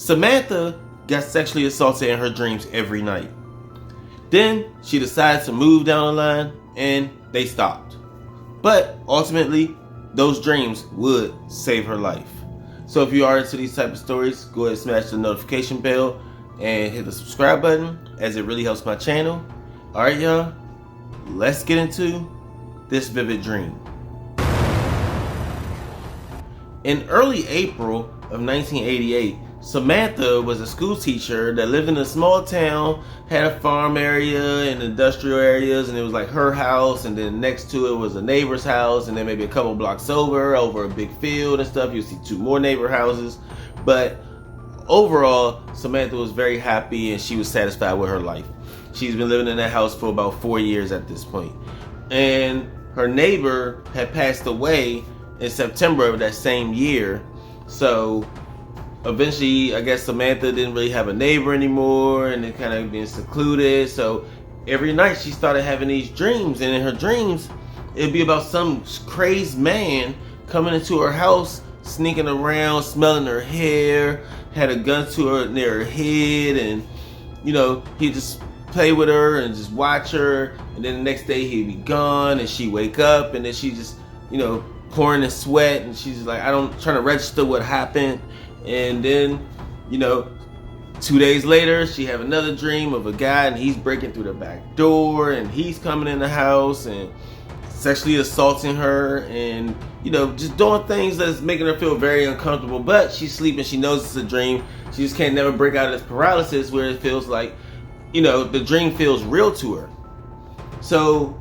Samantha got sexually assaulted in her dreams every night. Then she decided to move down the line and they stopped. But ultimately, those dreams would save her life. So if you are into these type of stories, go ahead and smash the notification bell and hit the subscribe button, as it really helps my channel. Alright y'all, let's get into this vivid dream. In early April of 1988, Samantha was a school teacher that lived in a small town, had a farm area and industrial areas, and it was like her house, and then next to it was a neighbor's house, and then maybe a couple blocks over a big field and stuff, you'll see two more neighbor houses. But overall, Samantha was very happy and she was satisfied with her life. She's been living in that house for about 4 years at this point. And her neighbor had passed away in September of that same year. So eventually, I guess Samantha didn't really have a neighbor anymore, and it kind of being secluded. So every night she started having these dreams, and in her dreams, it'd be about some crazed man coming into her house, sneaking around, smelling her hair, had a gun to her near her head, and he'd just play with her and just watch her. And then the next day he'd be gone, and she'd wake up, and then she just, pouring in sweat, and she's just like, trying to register what happened. And then, 2 days later, she have another dream of a guy, and he's breaking through the back door, and he's coming in the house and sexually assaulting her, and just doing things that's making her feel very uncomfortable. But she's sleeping, she knows it's a dream. She just can't never break out of this paralysis where it feels like, the dream feels real to her. So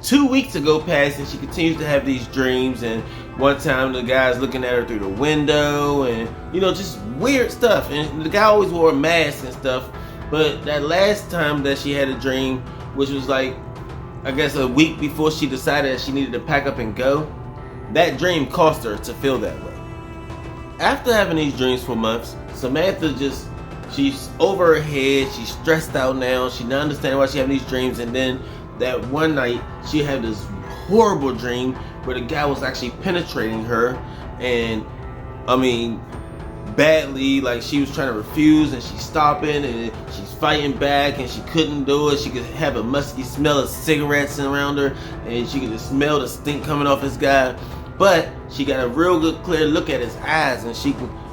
2 weeks ago passed, and she continues to have these dreams. And one time the guy's looking at her through the window, and just weird stuff. And the guy always wore a mask and stuff. But that last time that she had a dream, which was like, I guess a week before she decided that she needed to pack up and go, that dream caused her to feel that way. After having these dreams for months, Samantha she's over her head. She's stressed out now. She doesn't understand why she having these dreams. And then that one night, she had this horrible dream where the guy was actually penetrating her, and badly. Like, she was trying to refuse, and she's stopping, and she's fighting back, and she couldn't do it. She could have a musky smell of cigarettes around her, and she could just smell the stink coming off this guy. But she got a real good clear look at his eyes, and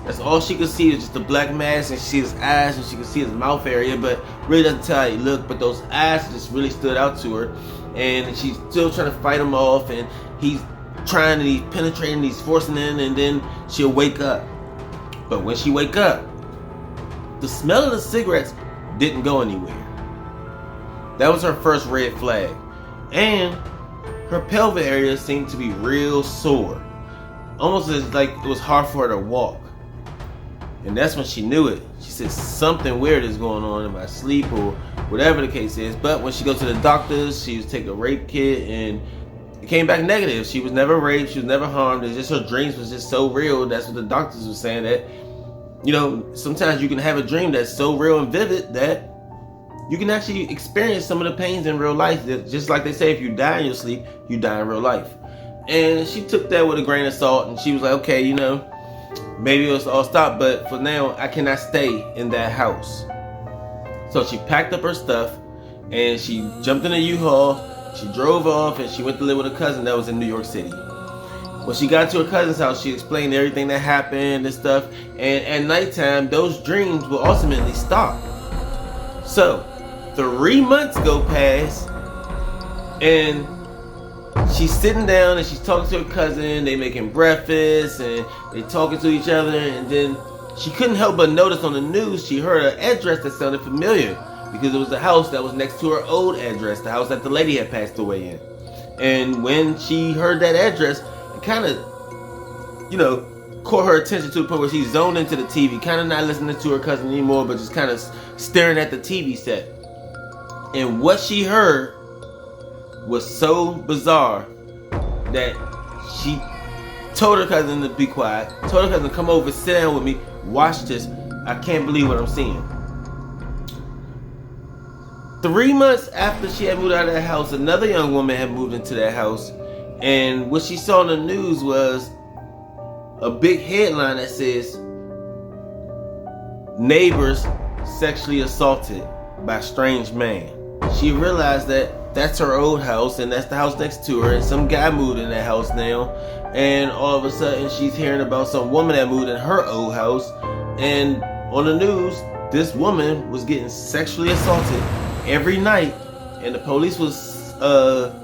that's all she could see is just the black mask, and she see his eyes, and she could see his mouth area, but really doesn't tell how he looked. But those eyes just really stood out to her, and she's still trying to fight him off, and he's trying, and he's penetrating, he's forcing in, and then she'll wake up. But when she wake up, the smell of the cigarettes didn't go anywhere. That was her first red flag. And her pelvic area seemed to be real sore, almost as like it was hard for her to walk. And that's when she knew it. She said, something weird is going on in my sleep, or whatever the case is. But when she goes to the doctors, she was taking a rape kit, and it came back negative. She was never raped, she was never harmed. It's just her dreams was just so real. That's what the doctors were saying, that sometimes you can have a dream that's so real and vivid that you can actually experience some of the pains in real life. Just like they say, if you die in your sleep, you die in real life. And she took that with a grain of salt, and she was like, okay, maybe it'll all stop, but for now, I cannot stay in that house. So she packed up her stuff, and she jumped in a U-Haul, she drove off, and she went to live with a cousin that was in New York City. When she got to her cousin's house, she explained everything that happened and stuff, and at nighttime, those dreams will ultimately stop. So 3 months go past, and she's sitting down and she's talking to her cousin. They making breakfast and they talking to each other, and then she couldn't help but notice on the news she heard an address that sounded familiar, because it was the house that was next to her old address, the house that the lady had passed away in. And when she heard that address, it kind of, caught her attention to the point where she zoned into the TV, kind of not listening to her cousin anymore, but just kind of staring at the TV set. And what she heard was so bizarre that she told her cousin to be quiet, told her cousin, come over, sit down with me, watch this. I can't believe what I'm seeing. 3 months after she had moved out of that house, another young woman had moved into that house, and what she saw in the news was a big headline that says, neighbors sexually assaulted by a strange man. She realized that that's her old house and that's the house next to her, and some guy moved in that house now, and all of a sudden she's hearing about some woman that moved in her old house, and on the news this woman was getting sexually assaulted every night, and the police was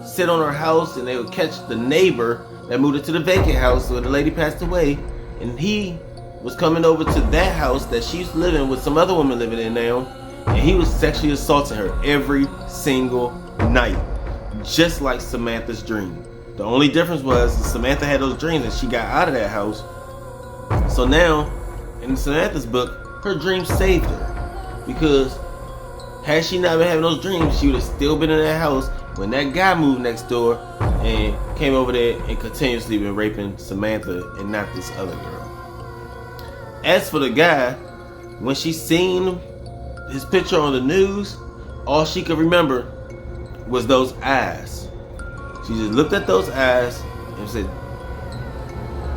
sit on her house and they would catch the neighbor that moved into the vacant house where the lady passed away, and he was coming over to that house that she's living with some other woman living in now, and he was sexually assaulting her every single night, just like Samantha's dream. The only difference was Samantha had those dreams and she got out of that house. So now, in Samantha's book, her dreams saved her, because had she not been having those dreams, she would have still been in that house when that guy moved next door and came over there and continuously been raping Samantha and not this other girl. As for the guy, when she seen his picture on the news, all she could remember was those eyes. She just looked at those eyes and said,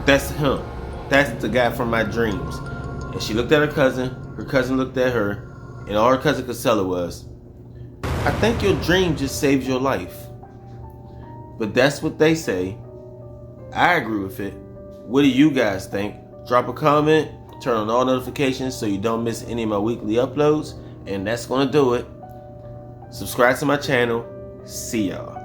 that's him. That's the guy from my dreams. And she looked at her cousin looked at her, and all her cousin could tell her was, I think your dream just saved your life. But that's what they say. I agree with it. What do you guys think? Drop a comment, turn on all notifications so you don't miss any of my weekly uploads, and that's gonna do it. Subscribe to my channel. See y'all.